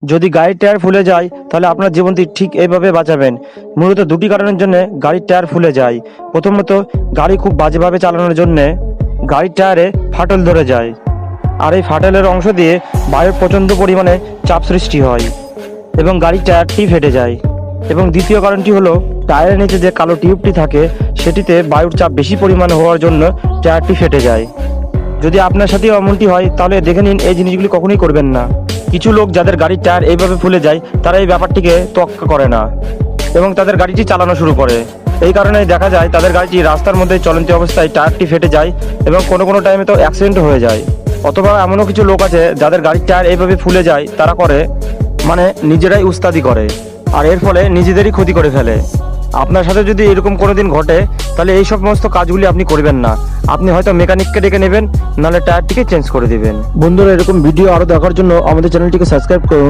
যদি গাড়ির টায়ার ফুলে যায় তাহলে আপনার জীবনটি ঠিক এইভাবে বাঁচাবেন। মূলত দুটি কারণের জন্য গাড়ির টায়ার ফুলে যায়। প্রথমত, গাড়ি খুব বাজেভাবে চালানোর জন্য গাড়ির টায়ারে ফাটল ধরে যায়, আর এই ফাটলের অংশ দিয়ে বায়ুর প্রচণ্ড পরিমাণে চাপ সৃষ্টি হয় এবং গাড়ির টায়ারটি ফেটে যায়। এবং দ্বিতীয় কারণটি হলো, টায়ারের নিচে যে কালো টিউবটি থাকে সেটিতে বায়ুর চাপ বেশি পরিমাণে হওয়ার জন্য টায়ারটি ফেটে যায়। যদি আপনার সাথে এমনটি হয় তাহলে দেখে নিন এই জিনিসগুলি কখনোই করবেন না। কিছু লোক যাদের গাড়ির টায়ার এইভাবে ফুলে যায় তারা এই ব্যাপারটিকে তোয়াক্কা করে না এবং তাদের গাড়িটি চালানো শুরু করে। এই কারণেই দেখা যায় তাদের গাড়িটি রাস্তার মধ্যে চলন্ত অবস্থায় টায়ারটি ফেটে যায় এবং কোনো টাইমে তো অ্যাক্সিডেন্টও হয়ে যায়। অথবা এমনও কিছু লোক আছে যাদের গাড়ির টায়ার এইভাবে ফুলে যায়, তারা করে নিজেরাই উস্তাদি করে, আর এর ফলে নিজেদেরই ক্ষতি করে ফেলে। আপনার সাথে যদি এরকম কোনোদিন ঘটে তাহলে এই সমস্ত কাজগুলি আপনি করবেন না। আপনি হয়তো মেকানিককে ডেকে নেবেন, নাহলে টায়ারটিকে চেঞ্জ করে দিবেন। বন্ধুরা, এরকম ভিডিও আরও দেখার জন্য আমাদের চ্যানেলটিকে সাবস্ক্রাইব করুন।